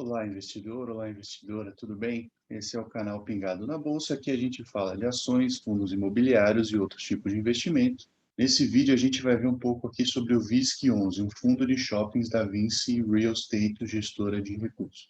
Olá, investidor, olá, investidora, tudo bem? Esse é o canal Pingado na Bolsa. Aqui a gente fala de ações, fundos imobiliários e outros tipos de investimento. Nesse vídeo a gente vai ver um pouco aqui sobre o VISC11, um fundo de shoppings da Vinci Real Estate, gestora de recursos.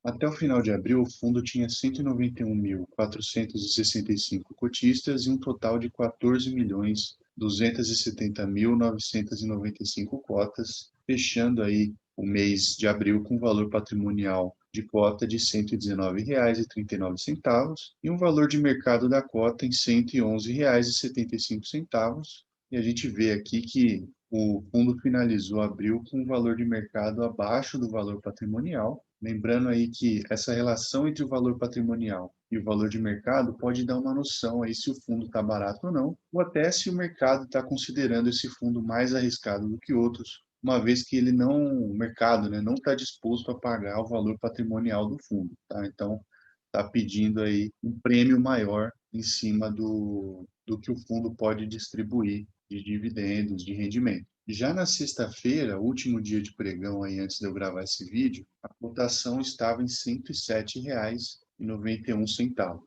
Até o final de abril, o fundo tinha 191.465 cotistas e um total de 14.270.995 cotas, fechando aí o mês de abril com valor patrimonial de cota de R$ 119,39 e um valor de mercado da cota em R$ 111,75. E a gente vê aqui que o fundo finalizou abril com um valor de mercado abaixo do valor patrimonial. Lembrando aí que essa relação entre o valor patrimonial e o valor de mercado pode dar uma noção aí se o fundo está barato ou até se o mercado está considerando esse fundo mais arriscado do que outros, uma vez que ele não, o mercado, né, não está disposto a pagar o valor patrimonial do fundo, tá? Então, está pedindo aí um prêmio maior em cima do que o fundo pode distribuir de dividendos, de rendimento. Já na sexta-feira, último dia de pregão aí antes de eu gravar esse vídeo, a cotação estava em R$ 107,91.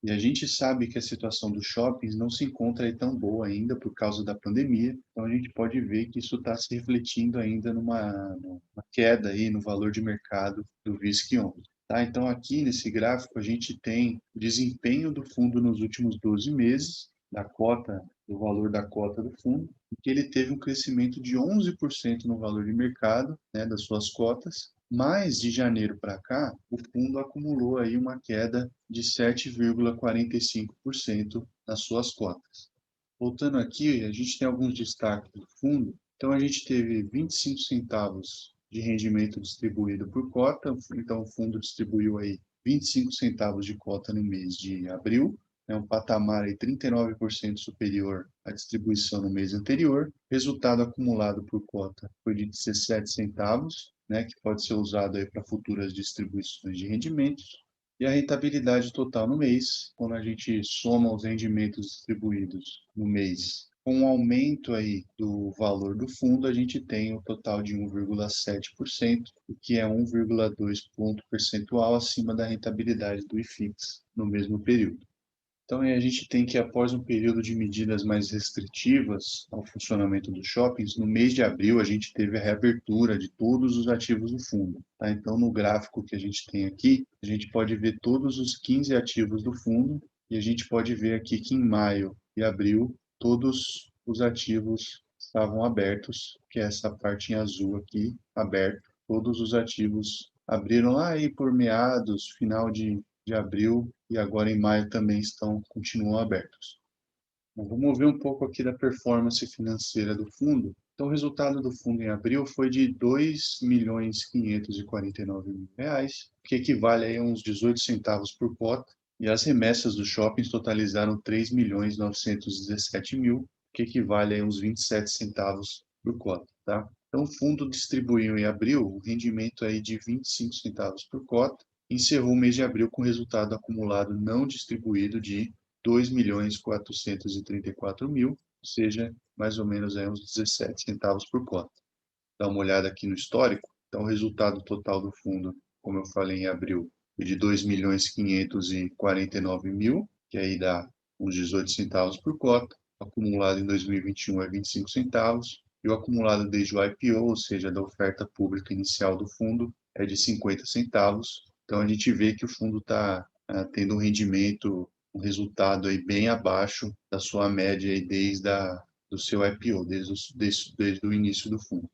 E a gente sabe que a situação dos shoppings não se encontra aí tão boa ainda por causa da pandemia, então a gente pode ver que isso está se refletindo ainda numa queda aí no valor de mercado do VISC11. Tá? Então aqui nesse gráfico a gente tem o desempenho do fundo nos últimos 12 meses, da cota, do valor da cota do fundo, que ele teve um crescimento de 11% no valor de mercado, né, das suas cotas, mas de janeiro para cá, o fundo acumulou aí uma queda de 7,45% nas suas cotas. Voltando aqui, a gente tem alguns destaques do fundo. Então, a gente teve 25 centavos de rendimento distribuído por cota, então o fundo distribuiu aí 25 centavos de cota no mês de abril, é um patamar aí 39% superior à distribuição no mês anterior. Resultado acumulado por cota foi de 17 centavos, né, que pode ser usado aí para futuras distribuições de rendimentos. E a rentabilidade total no mês, quando a gente soma os rendimentos distribuídos no mês, com o aumento aí do valor do fundo, a gente tem um total de 1,7%, o que é 1,2 ponto percentual acima da rentabilidade do IFIX no mesmo período. Então, a gente tem que, após um período de medidas mais restritivas ao funcionamento dos shoppings, no mês de abril a gente teve a reabertura de todos os ativos do fundo. Tá? Então, no gráfico que a gente tem aqui, a gente pode ver todos os 15 ativos do fundo e a gente pode ver aqui que em maio e abril todos os ativos estavam abertos, que é essa parte em azul aqui, aberto. Todos os ativos abriram lá aí por meados, final de abril e agora em maio também continuam abertos. Bom, vamos ver um pouco aqui da performance financeira do fundo. Então, o resultado do fundo em abril foi de R$ 2.549.000, que equivale a uns 18 centavos por cota, e as remessas dos shoppings totalizaram 3.917.000, que equivale a uns 27 centavos por cota, tá? Então, o fundo distribuiu em abril um rendimento aí de 25 centavos por cota, encerrou o mês de abril com resultado acumulado não distribuído de 2.434.000, ou seja, mais ou menos aí uns 17 centavos por cota. Dá uma olhada aqui no histórico. Então, o resultado total do fundo, como eu falei em abril, foi de 2.549.000, que aí dá uns 18 centavos por cota. Acumulado em 2021 é 25 centavos. E o acumulado desde o IPO, ou seja, da oferta pública inicial do fundo, é de 50 centavos. Então, a gente vê que o fundo está tendo um rendimento, um resultado aí bem abaixo da sua média aí do seu IPO, desde o início do fundo.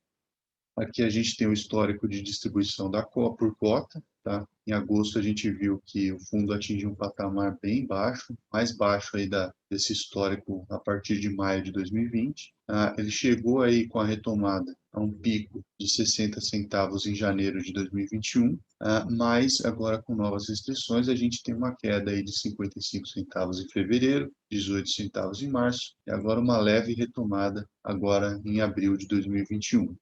Aqui a gente tem o histórico de distribuição por cota, tá? Em agosto a gente viu que o fundo atingiu um patamar bem baixo, mais baixo aí desse histórico a partir de maio de 2020. Ele chegou aí com a retomada a um pico de 60 centavos em janeiro de 2021, mas agora com novas restrições a gente tem uma queda aí de 55 centavos em fevereiro, 18 centavos em março e agora uma leve retomada agora em abril de 2021.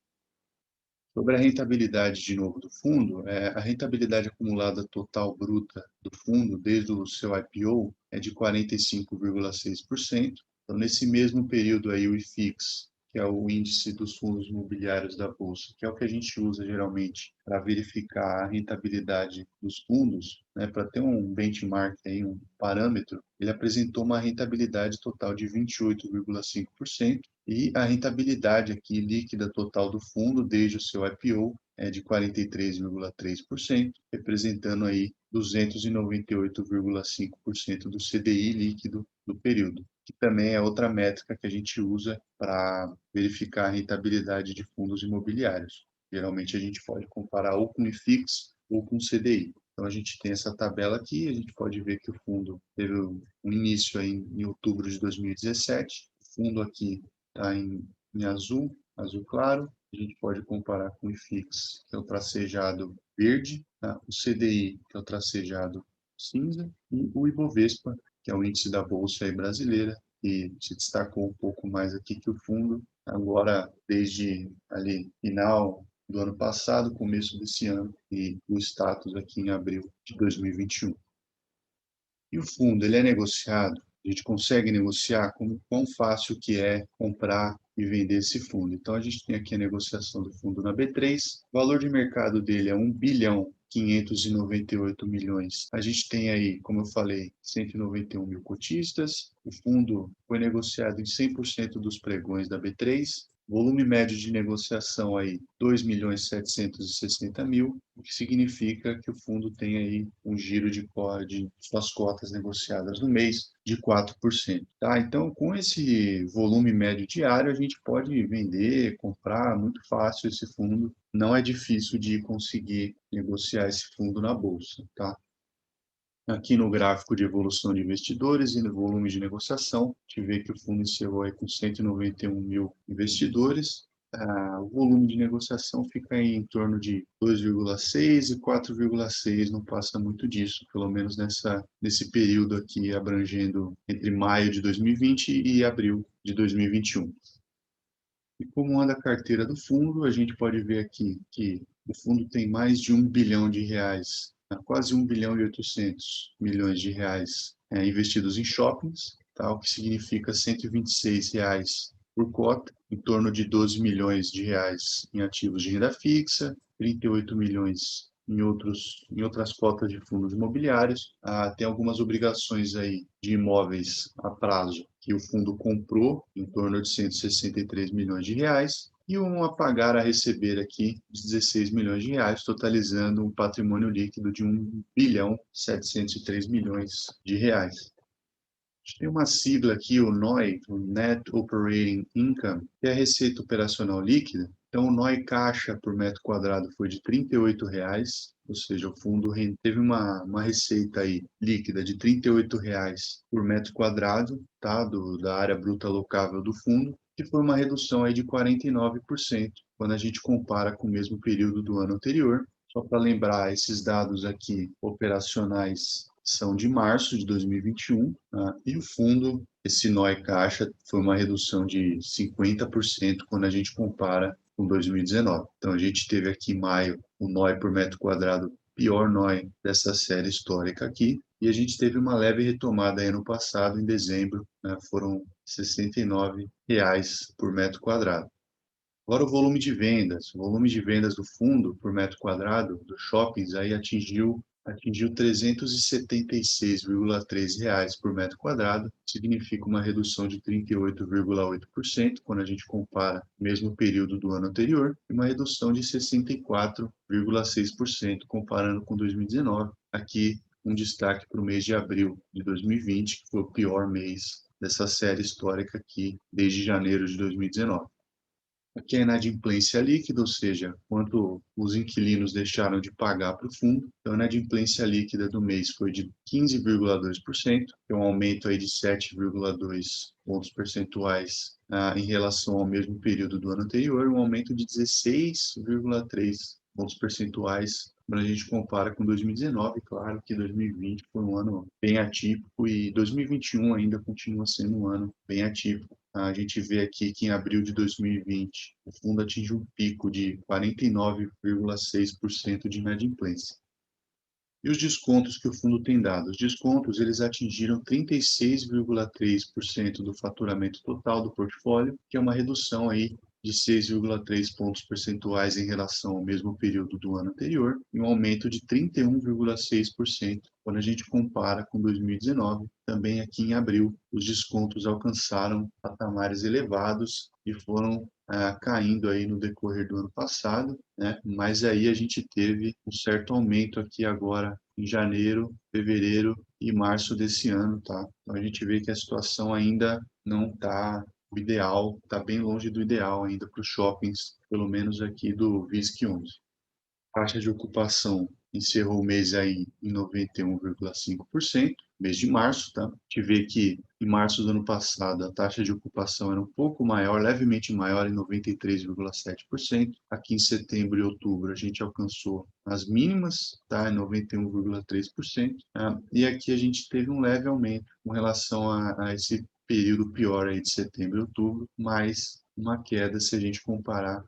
Sobre a rentabilidade, de novo, do fundo, a rentabilidade acumulada total bruta do fundo, desde o seu IPO, é de 45,6%. Então, nesse mesmo período aí, o IFIX, que é o índice dos fundos imobiliários da Bolsa, que é o que a gente usa geralmente para verificar a rentabilidade dos fundos, né, para ter um benchmark, aí, um parâmetro, ele apresentou uma rentabilidade total de 28,5% e a rentabilidade aqui líquida total do fundo desde o seu IPO é de 43,3%, representando aí 298,5% do CDI líquido do período, que também é outra métrica que a gente usa para verificar a rentabilidade de fundos imobiliários. Geralmente a gente pode comparar ou com o IFIX ou com o CDI. Então a gente tem essa tabela aqui, a gente pode ver que o fundo teve um início aí em outubro de 2017. O fundo aqui está em azul, azul claro. A gente pode comparar com o IFIX, que é o tracejado verde, tá? O CDI, que é o tracejado cinza, e o Ibovespa, que é o índice da Bolsa aí brasileira, que se destacou um pouco mais aqui que o fundo, agora desde ali final do ano passado, começo desse ano, e o status aqui em abril de 2021. E o fundo, ele é negociado, a gente consegue negociar como quão fácil que é comprar e vender esse fundo. Então, a gente tem aqui a negociação do fundo na B3, o valor de mercado dele é 1 bilhão 598 milhões. A gente tem aí, como eu falei, 191 mil cotistas. O fundo foi negociado em 100% dos pregões da B3. Volume médio de negociação aí, 2.760.000, o que significa que o fundo tem aí um giro de suas cotas negociadas no mês de 4%. Tá? Então, com esse volume médio diário, a gente pode vender, comprar muito fácil esse fundo. Não é difícil de conseguir negociar esse fundo na bolsa. Tá? Aqui no gráfico de evolução de investidores e no volume de negociação, a gente vê que o fundo encerrou aí com 191 mil investidores. O volume de negociação fica em torno de 2,6 e 4,6, não passa muito disso, pelo menos nesse período aqui, abrangendo entre maio de 2020 e abril de 2021. E como anda a carteira do fundo, a gente pode ver aqui que o fundo tem mais de 1 bilhão de reais, quase 1 bilhão e 800 milhões de reais investidos em shoppings, tá? O que significa 126 reais por cota, em torno de 12 milhões de reais em ativos de renda fixa, 38 milhões em outras cotas de fundos imobiliários. Tem algumas obrigações aí de imóveis a prazo que o fundo comprou, em torno de 163 milhões de reais, e um a pagar a receber aqui de 16 milhões de reais, totalizando um patrimônio líquido de 1 bilhão 703 milhões de reais. A gente tem uma sigla aqui, o NOI, o Net Operating Income, que é a receita operacional líquida. Então, o NOI caixa por metro quadrado foi de R$ 38, ou seja, o fundo teve uma receita aí líquida de R$ 38 por metro quadrado, tá, da área bruta alocável do fundo, que foi uma redução aí de 49% quando a gente compara com o mesmo período do ano anterior. Só para lembrar, esses dados aqui operacionais são de março de 2021, tá? E o fundo, esse NOI caixa, foi uma redução de 50% quando a gente compara com 2019. Então, a gente teve aqui em maio o NOI por metro quadrado, pior NOI dessa série histórica aqui, e a gente teve uma leve retomada aí ano passado, em dezembro, né? Foram R$ 69 por metro quadrado. Agora o volume de vendas. O volume de vendas do fundo por metro quadrado dos shoppings aí atingiu R$ 376,3 por metro quadrado, significa uma redução de 38,8% quando a gente compara o mesmo período do ano anterior, e uma redução de 64,6% comparando com 2019. Aqui um destaque para o mês de abril de 2020, que foi o pior mês dessa série histórica aqui desde janeiro de 2019. Aqui é a inadimplência líquida, ou seja, quanto os inquilinos deixaram de pagar para o fundo. Então, a inadimplência líquida do mês foi de 15,2%, que é um aumento aí de 7,2 pontos percentuais em relação ao mesmo período do ano anterior, um aumento de 16,3 pontos percentuais quando a gente compara com 2019. Claro que 2020 foi um ano bem atípico e 2021 ainda continua sendo um ano bem atípico. A gente vê aqui que em abril de 2020 o fundo atingiu um pico de 49,6% de inadimplência. E os descontos que o fundo tem dado? Os descontos, eles atingiram 36,3% do faturamento total do portfólio, que é uma redução aí de 6,3 pontos percentuais em relação ao mesmo período do ano anterior, e um aumento de 31,6% quando a gente compara com 2019. Também aqui em abril, os descontos alcançaram patamares elevados e foram caindo aí no decorrer do ano passado, né? Mas aí a gente teve um certo aumento aqui agora em janeiro, fevereiro e março desse ano, tá? Então a gente vê que a situação ainda não está o ideal, está bem longe do ideal ainda para os shoppings, pelo menos aqui do VISC 11. Taxa de ocupação encerrou o mês aí em 91,5%, mês de março, tá? A gente vê que em março do ano passado a taxa de ocupação era um pouco maior, levemente maior, em 93,7%. Aqui em setembro e outubro a gente alcançou as mínimas, tá? Em 91,3%. E aqui a gente teve um leve aumento com relação a esse período pior aí de setembro e outubro, mas uma queda se a gente comparar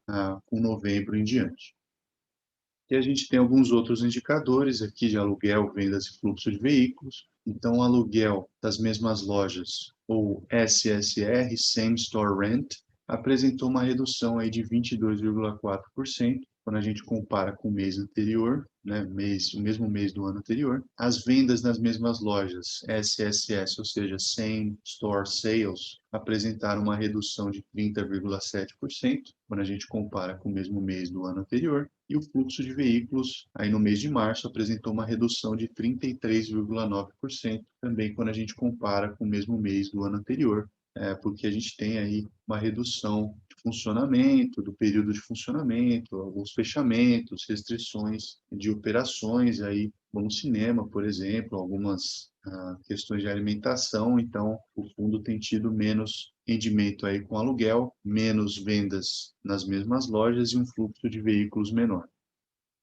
com novembro em diante. E a gente tem alguns outros indicadores aqui de aluguel, vendas e fluxo de veículos. Então, o aluguel das mesmas lojas, ou SSR, Same Store Rent, apresentou uma redução aí de 22,4% quando a gente compara com o mês anterior, né, o mesmo mês do ano anterior. As vendas nas mesmas lojas, SSS, ou seja, Same Store Sales, apresentaram uma redução de 30,7% quando a gente compara com o mesmo mês do ano anterior. E o fluxo de veículos, aí no mês de março, apresentou uma redução de 33,9%, também quando a gente compara com o mesmo mês do ano anterior, porque a gente tem aí uma redução de funcionamento, do período de funcionamento, alguns fechamentos, restrições de operações, aí como cinema, por exemplo, algumas questões de alimentação. Então, o fundo tem tido menos rendimento aí com aluguel, menos vendas nas mesmas lojas e um fluxo de veículos menor.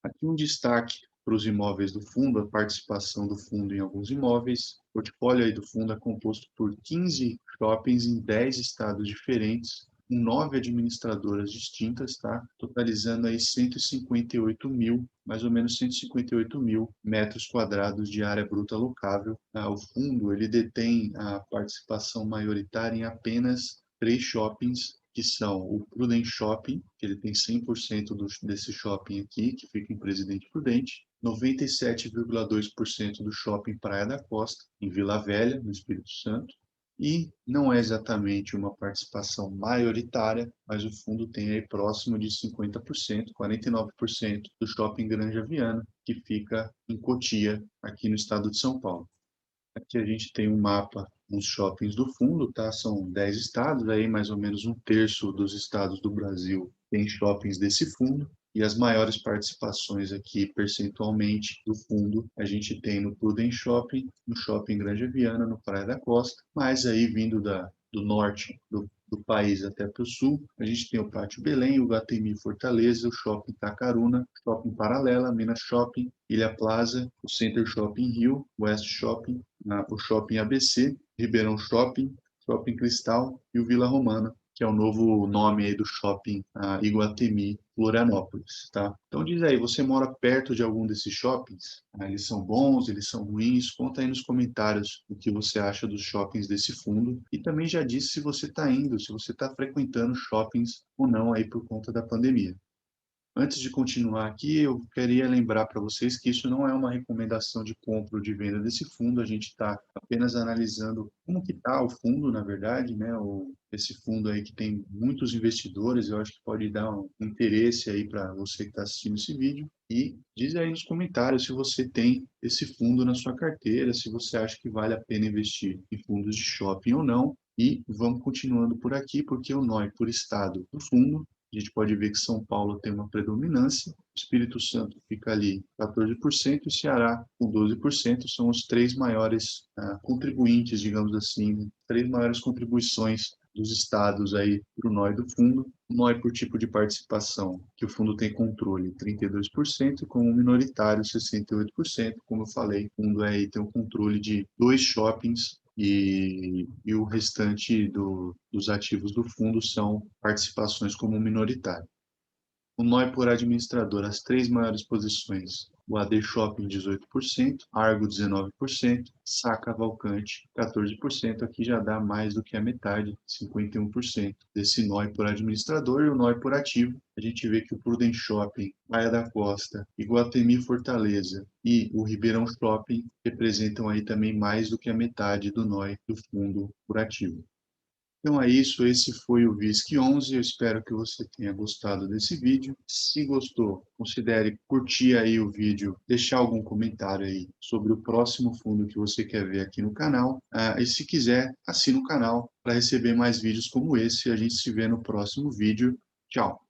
Aqui um destaque para os imóveis do fundo, a participação do fundo em alguns imóveis. O portfólio aí do fundo é composto por 15 shoppings em 10 estados diferentes, com 9 administradoras distintas, tá? Totalizando aí 158 mil, mais ou menos 158 mil metros quadrados de área bruta locável. O fundo, ele detém a participação maioritária em apenas 3 shoppings, que são o Prudente Shopping, que ele tem 100% desse shopping aqui, que fica em Presidente Prudente, 97,2% do shopping Praia da Costa, em Vila Velha, no Espírito Santo, e não é exatamente uma participação maioritária, mas o fundo tem aí próximo de 50%, 49% do shopping Granja Viana, que fica em Cotia, aqui no estado de São Paulo. Aqui a gente tem um mapa dos shoppings do fundo, tá? São 10 estados, aí mais ou menos um terço dos estados do Brasil tem shoppings desse fundo. E as maiores participações aqui, percentualmente, do fundo, a gente tem no Prudent Shopping, no Shopping Granja Viana, no Praia da Costa, mas aí vindo do norte do país até para o sul, a gente tem o Pátio Belém, o Iguatemi Fortaleza, o Shopping Tacaruna, o Shopping Paralela, Minas Shopping, Ilha Plaza, o Center Shopping Rio, West Shopping, o Shopping ABC, Ribeirão Shopping, Shopping Cristal e o Vila Romana, que é o novo nome aí do Shopping Iguatemi Florianópolis, tá? Então diz aí, você mora perto de algum desses shoppings? Eles são bons, eles são ruins? Conta aí nos comentários o que você acha dos shoppings desse fundo e também já disse se você está indo, se você está frequentando shoppings ou não aí por conta da pandemia. Antes de continuar aqui, eu queria lembrar para vocês que isso não é uma recomendação de compra ou de venda desse fundo, a gente está apenas analisando como que está o fundo, na verdade, né? Esse fundo aí que tem muitos investidores, eu acho que pode dar um interesse aí para você que está assistindo esse vídeo. E diz aí nos comentários se você tem esse fundo na sua carteira, se você acha que vale a pena investir em fundos de shopping ou não. E vamos continuando por aqui, porque o NOI por estado do fundo, a gente pode ver que São Paulo tem uma predominância, Espírito Santo fica ali 14% e Ceará com 12%, são os três maiores contribuintes, digamos assim, três maiores contribuições dos estados aí para o NOI do fundo. O NOI por tipo de participação, que o fundo tem controle, 32%, e como minoritário, 68%. Como eu falei, o fundo aí tem o controle de 2 shoppings e o restante dos ativos do fundo são participações como minoritário. O NOI por administrador, as 3 maiores posições. O AD Shopping 18%, Argo 19%, Sá Cavalcante 14%. Aqui já dá mais do que a metade, 51% desse NOI por administrador. E o NOI por ativo, a gente vê que o Prudent Shopping, Praia da Costa, Iguatemi Fortaleza e o Ribeirão Shopping representam aí também mais do que a metade do NOI do fundo por ativo. Então é isso, esse foi o VISC 11, eu espero que você tenha gostado desse vídeo. Se gostou, considere curtir aí o vídeo, deixar algum comentário aí sobre o próximo fundo que você quer ver aqui no canal. E se quiser, assine o canal para receber mais vídeos como esse. A gente se vê no próximo vídeo. Tchau!